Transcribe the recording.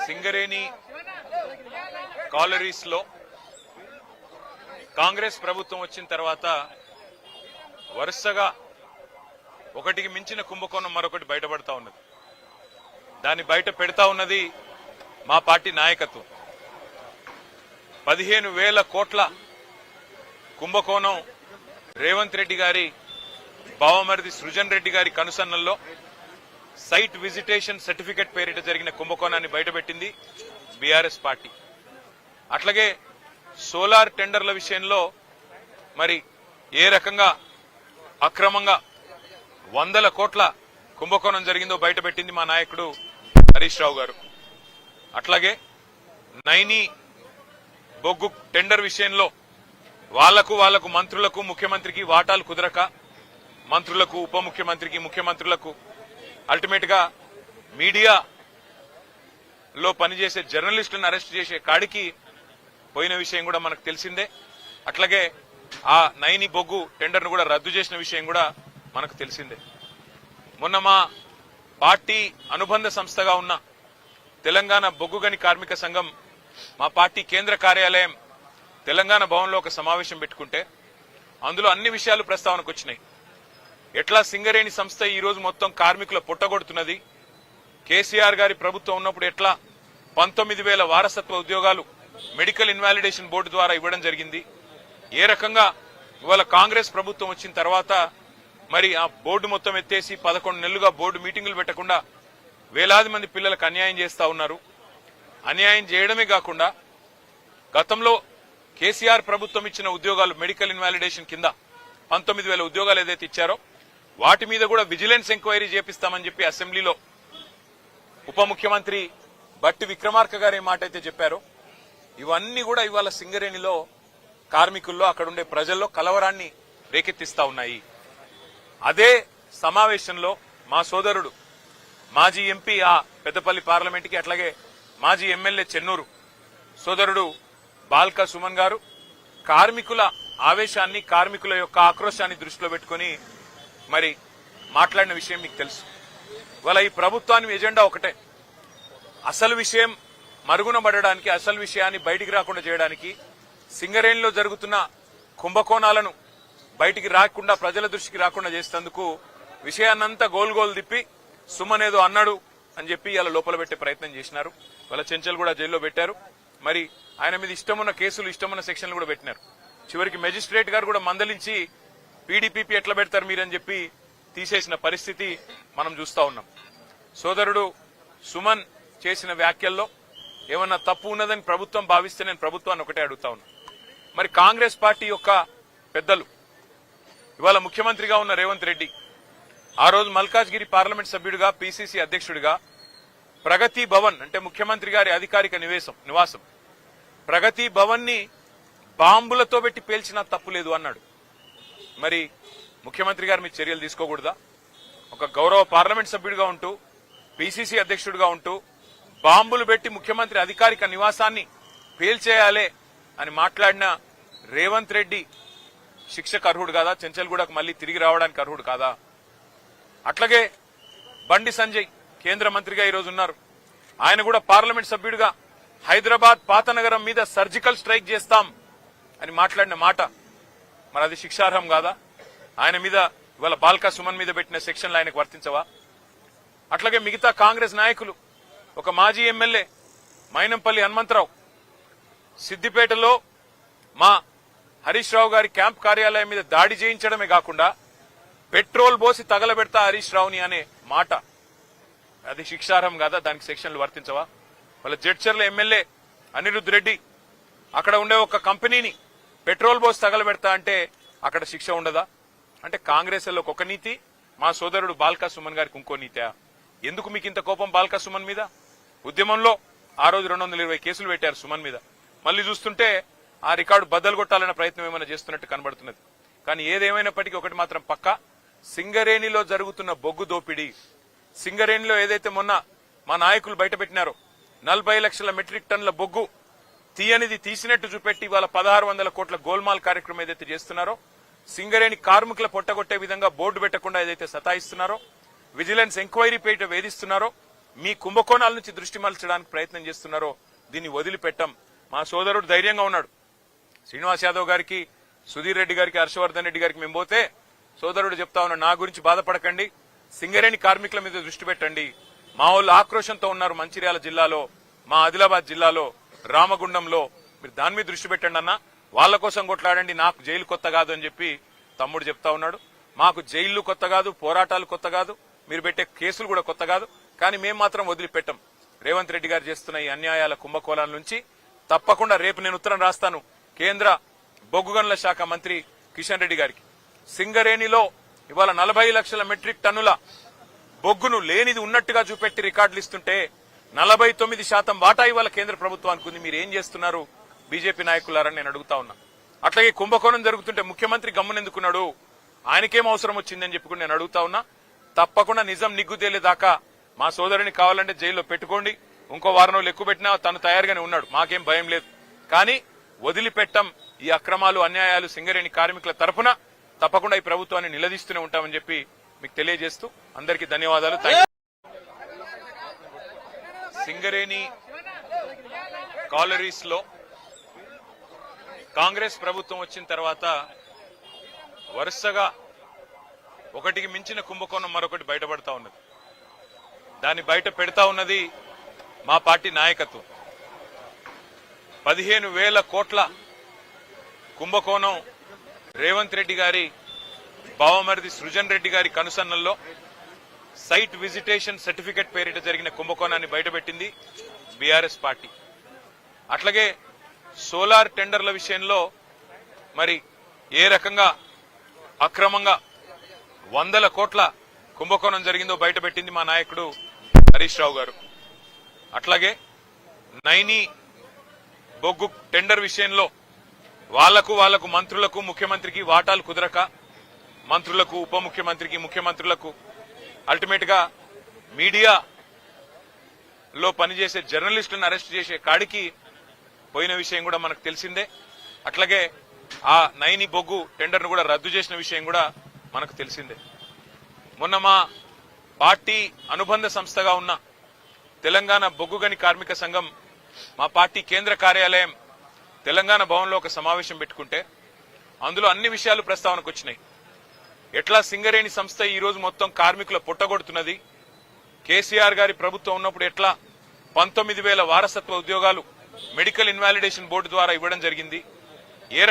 Singareni collieries లో కాంగ్రెస్ ప్రభుత్వం వచ్చిన తర్వాత వరుసగా ఒకటికి మించిన కుంభకోణం మరొకటి బయటపడతా ఉన్నది. దాన్ని బయట పెడతా ఉన్నది మా పార్టీ నాయకత్వం. 15,000 కోట్ల కుంభకోణం రేవంత్ రెడ్డి గారి బావమరిది సృజన్ రెడ్డి గారి కనుసన్నల్లో సైట్ విజిటేషన్ సర్టిఫికెట్ పేరిట జరిగిన కుంభకోణాన్ని బయటపెట్టింది బీఆర్ఎస్ పార్టీ. అట్లాగే సోలార్ టెండర్ల విషయంలో మరి ఏ రకంగా అక్రమంగా 100 కోట్ల కుంభకోణం జరిగిందో బయటపెట్టింది మా నాయకుడు హరీష్ రావు గారు. అట్లాగే నైని బొగ్గు టెండర్ విషయంలో వాళ్లకు మంత్రులకు ముఖ్యమంత్రికి వాటాలు కుదరక మంత్రులకు ఉప ముఖ్యమంత్రికి ముఖ్యమంత్రులకు అల్టిమేట్ గా మీడియాలో పనిచేసే జర్నలిస్టులను అరెస్ట్ చేసే కాడికి పోయిన విషయం కూడా మనకు తెలిసిందే. అట్లాగే ఆ నైని బొగ్గు టెండర్ను కూడా రద్దు చేసిన విషయం కూడా మనకు తెలిసిందే. మొన్న మా పార్టీ అనుబంధ సంస్థగా ఉన్న తెలంగాణ బొగ్గుగని కార్మిక సంఘం మా పార్టీ కేంద్ర కార్యాలయం తెలంగాణ భవన్లో ఒక సమావేశం పెట్టుకుంటే అందులో అన్ని విషయాలు ప్రస్తావనకు వచ్చినాయి. ఎట్లా సింగరేణి సంస్థ ఈ రోజు మొత్తం కార్మికుల పుట్టగొడుతున్నది, కేసీఆర్ గారి ప్రభుత్వం ఉన్నప్పుడు ఎట్లా 19,000 వారసత్వ ఉద్యోగాలు మెడికల్ ఇన్వాలిడేషన్ బోర్డు ద్వారా ఇవ్వడం జరిగింది, ఏ రకంగా ఇవాళ కాంగ్రెస్ ప్రభుత్వం వచ్చిన తర్వాత మరి ఆ బోర్డు మొత్తం ఎత్తేసి 11 నెలలుగా బోర్డు మీటింగులు పెట్టకుండా వేలాది మంది పిల్లలకు అన్యాయం చేస్తా ఉన్నారు. అన్యాయం చేయడమే కాకుండా గతంలో కేసీఆర్ ప్రభుత్వం ఇచ్చిన ఉద్యోగాలు మెడికల్ ఇన్వాలిడేషన్ కింద 19,000 ఉద్యోగాలు ఏదైతే ఇచ్చారో వాటి మీద కూడా విజిలెన్స్ ఎంక్వైరీ చేపిస్తామని చెప్పి అసెంబ్లీలో ఉప ముఖ్యమంత్రి బట్టి విక్రమార్క గారు ఏ మాట అయితే చెప్పారో ఇవన్నీ కూడా ఇవాళ సింగరేణిలో కార్మికుల్లో అక్కడుండే ప్రజల్లో కలవరాన్ని రేకెత్తిస్తా ఉన్నాయి. అదే సమావేశంలో మా సోదరుడు మాజీ ఎంపీ ఆ పెద్దపల్లి పార్లమెంట్కి అట్లాగే మాజీ ఎమ్మెల్యే చెన్నూరు సోదరుడు బాల్కా సుమన్ గారు కార్మికుల ఆవేశాన్ని కార్మికుల యొక్క ఆక్రోశాన్ని దృష్టిలో పెట్టుకుని మరి మాట్లాడిన విషయం మీకు తెలుసు. ఇవాళ ఈ ప్రభుత్వానికి ఎజెండా ఒకటే, అసలు విషయం మరుగున పడడానికి, అసలు విషయాన్ని బయటికి రాకుండా చేయడానికి, సింగరేణిలో జరుగుతున్న కుంభకోణాలను బయటికి రాకుండా ప్రజల దృష్టికి రాకుండా చేసేందుకు విషయాన్నంతా గోల్ తిప్పి సుమన్ ఏదో అన్నాడు అని చెప్పి ఇలా లోపల పెట్టే ప్రయత్నం చేసినారు. వాళ్ళ చెంచల్ కూడా జైల్లో పెట్టారు. మరి ఆయన మీద ఇష్టమున్న కేసులు ఇష్టమున్న సెక్షన్లు కూడా పెట్టినారు. చివరికి మెజిస్ట్రేట్ గారు కూడా మందలించి పీడీపీపీ ఎట్లా పెడతారు మీరని చెప్పి తీసేసిన పరిస్థితి మనం చూస్తా ఉన్నాం. సోదరుడు సుమన్ చేసిన వ్యాఖ్యల్లో ఏమన్నా తప్పు ఉన్నదని ప్రభుత్వం భావిస్తే నేను ప్రభుత్వాన్ని ఒకటే అడుగుతా ఉన్నా. మరి కాంగ్రెస్ పార్టీ యొక్క పెద్దలు ఇవాళ ముఖ్యమంత్రిగా ఉన్న రేవంత్ రెడ్డి ఆ రోజు మల్కాజ్గిరి పార్లమెంట్ సభ్యుడిగా పీసీసీ అధ్యక్షుడిగా ప్రగతి భవన్ అంటే ముఖ్యమంత్రి గారి అధికారిక నివాసం ప్రగతి భవన్ ని బాంబులతో పెట్టి పేల్చినా తప్పులేదు అన్నాడు. మరి ముఖ్యమంత్రి గారు మీ చర్యలు తీసుకోకూడదా? ఒక గౌరవ పార్లమెంట్ సభ్యుడిగా ఉంటూ పీసీసీ అధ్యక్షుడిగా ఉంటూ బాంబులు పెట్టి ముఖ్యమంత్రి అధికారిక నివాసాన్ని పేల్చేయాలే అని మాట్లాడిన రేవంత్ రెడ్డి శిక్షకు అర్హుడు కాదా? చెంచల్గూడకు మళ్లీ తిరిగి రావడానికి అర్హుడు కాదా? అట్లాగే బండి సంజయ్ కేంద్ర మంత్రిగా ఈరోజు ఉన్నారు. ఆయన కూడా పార్లమెంట్ సభ్యుడిగా హైదరాబాద్ పాతనగరం మీద సర్జికల్ స్ట్రైక్ చేస్తాం అని మాట్లాడిన మాట మరి అది శిక్షార్హం కాదా? ఆయన మీద ఇవాళ బాల్కా సుమన్ మీద పెట్టిన సెక్షన్లు ఆయనకు వర్తించవా? అట్లాగే మిగతా కాంగ్రెస్ నాయకులు ఒక మాజీ ఎమ్మెల్యే మైనంపల్లి హనుమంతరావు సిద్దిపేటలో మా హరీష్ రావు గారి క్యాంప్ కార్యాలయం మీద దాడి చేయించడమే కాకుండా పెట్రోల్ పోసి తగలబెడతా హరీష్ రావుని అనే మాట అది శిక్షార్హం కాదా? దానికి సెక్షన్లు వర్తించవా? వాళ్ళ జడ్చర్ల ఎమ్మెల్యే అనిరుద్ రెడ్డి అక్కడ ఉండే ఒక కంపెనీని పెట్రోల్ పోసి తగలబెడతా అంటే అక్కడ శిక్ష ఉండదా? అంటే కాంగ్రెస్ లో ఒక నీతి, మా సోదరుడు బాల్కా సుమన్ గారికి ఇంకో నీతా? ఎందుకు మీకు ఇంత కోపం బాల్కా సుమన్ మీద? ఉద్యమంలో ఆ రోజు 220 కేసులు పెట్టారు సుమన్ మీద. మళ్లీ చూస్తుంటే ఆ రికార్డు బద్దలు కొట్టాలన్న ప్రయత్నం ఏమైనా చేస్తున్నట్టు కనబడుతున్నది. కానీ ఏదేమైనప్పటికీ ఒకటి మాత్రం పక్కా, సింగరేణిలో జరుగుతున్న బొగ్గు దోపిడీ, సింగరేణిలో ఏదైతే మొన్న మా నాయకులు బయటపెట్టినారో 40 లక్షల మెట్రిక్ టన్నుల బొగ్గు తీయనిది తీసినట్టు చూపెట్టి ఇవాళ 1600 కోట్ల గోల్మాల్ కార్యక్రమం ఏదైతే చేస్తున్నారో, సింగరేణి కార్మికుల పొట్టగొట్టే విధంగా బోర్డు పెట్టకుండా ఏదైతే సతాయిస్తున్నారో, విజిలెన్స్ ఎంక్వైరీ పేట వేధిస్తున్నారో, మీ కుంభకోణాల నుంచి దృష్టి మరల్చడానికి ప్రయత్నం చేస్తున్నారో దీన్ని వదిలిపెట్టం. మా సోదరుడు ధైర్యంగా ఉన్నాడు. శ్రీనివాస్ యాదవ్ గారికి, సుధీర్ రెడ్డి గారికి, హర్షవర్ధన్ రెడ్డి గారికి మేము పోతే సోదరుడు చెప్తా ఉన్నాడు, నా గురించి బాధపడకండి, సింగరేణి కార్మికుల మీద దృష్టి పెట్టండి. మా వాళ్ళు ఆక్రోశంతో ఉన్నారు మంచిర్యాల జిల్లాలో, మా ఆదిలాబాద్ జిల్లాలో, రామగుండంలో, మీరు దాని మీద దృష్టి పెట్టండి అన్న, వాళ్ళ కోసం కొట్లాడండి, నాకు జైలు కొత్త కాదు అని చెప్పి తమ్ముడు చెప్తా ఉన్నాడు. మాకు జైళ్లు కొత్త కాదు, పోరాటాలు కొత్త కాదు, మీరు పెట్టే కేసులు కూడా కొత్త కాదు. కానీ మేము మాత్రం వదిలిపెట్టం. రేవంత్ రెడ్డి గారు చేస్తున్న ఈ అన్యాయాల కుంభకోణాల నుంచి తప్పకుండా రేపు నేను ఉత్తరం రాస్తాను కేంద్ర బొగ్గు గనుల శాఖ మంత్రి కిషన్ రెడ్డి గారికి. సింగరేణిలో ఇవాళ 40 లక్షల మెట్రిక్ టన్నుల బొగ్గును లేనిది ఉన్నట్టుగా చూపెట్టి రికార్డులు ఇస్తుంటే 49% వాటా ఇవాళ కేంద్ర ప్రభుత్వానికి ఉంది. మీరు ఏం చేస్తున్నారు బీజేపీ నాయకులారని నేను అడుగుతా ఉన్నా. అట్లాగే కుంభకోణం జరుగుతుంటే ముఖ్యమంత్రి గమ్మునెందుకున్నాడు, ఆయనకేం అవసరం వచ్చిందని చెప్పి నేను అడుగుతా ఉన్నా. తప్పకుండా నిజం నిగ్గు తేలేదాకా మా సోదరుని కావాలంటే జైల్లో పెట్టుకోండి, ఇంకో వారం రోజులు ఎక్కువ పెట్టినా తను తయారుగానే ఉన్నాడు, మాకేం భయం లేదు. కానీ వదిలిపెట్టం ఈ అక్రమాలు, అన్యాయాలు సింగరేణి కార్మికుల తరఫున తప్పకుండా ఈ ప్రభుత్వాన్ని నిలదీస్తూనే ఉంటామని చెప్పి మీకు తెలియజేస్తూ అందరికీ ధన్యవాదాలు. సింగరేణి కాలరీస్ లో కాంగ్రెస్ ప్రభుత్వం వచ్చిన తర్వాత వరుసగా ఒకటికి మించిన కుంభకోణం మరొకటి బయటపడతా ఉన్నది. దాన్ని బయట పెడతా ఉన్నది మా పార్టీ నాయకత్వం. 15,000 కోట్ల కుంభకోణం రేవంత్ రెడ్డి గారి బావమరిది సృజన్ రెడ్డి గారి కనుసన్నల్లో సైట్ విజిటేషన్ సర్టిఫికెట్ పేరిట జరిగిన కుంభకోణాన్ని బయటపెట్టింది బీఆర్ఎస్ పార్టీ. అట్లాగే సోలార్ టెండర్ల విషయంలో మరి ఏ రకంగా అక్రమంగా 100 కోట్ల కుంభకోణం జరిగిందో బయటపెట్టింది మా నాయకుడు హరీష్ రావు గారు. అట్లాగే నైని బొగ్గు టెండర్ విషయంలో వాళ్లకు మంత్రులకు ముఖ్యమంత్రికి వాటాలు కుదరక మంత్రులకు, ఉప ముఖ్యమంత్రికి, ముఖ్యమంత్రులకు అల్టిమేట్ గా మీడియాలో పనిచేసే జర్నలిస్టులను అరెస్ట్ చేసే కాడికి పోయిన విషయం కూడా మనకు తెలిసిందే. అట్లాగే ఆ నైని బొగ్గు టెండర్ను కూడా రద్దు చేసిన విషయం కూడా మనకు తెలిసిందే. మొన్న మా పార్టీ అనుబంధ సంస్థగా ఉన్న తెలంగాణ బొగ్గు గని కార్మిక సంఘం మా పార్టీ కేంద్ర కార్యాలయం తెలంగాణ భవన్లో ఒక సమావేశం పెట్టుకుంటే అందులో అన్ని విషయాలు ప్రస్తావనకు వచ్చినాయి. ఎట్లా సింగరేణి సంస్థ ఈ రోజు మొత్తం కార్మికుల పుట్టగొడుతున్నది, కేసీఆర్ గారి ప్రభుత్వం ఉన్నప్పుడు ఎట్లా 19,000 వారసత్వ ఉద్యోగాలు మెడికల్ ఇన్వాలిడేషన్ బోర్డు ద్వారా ఇవ్వడం జరిగింది, ఏ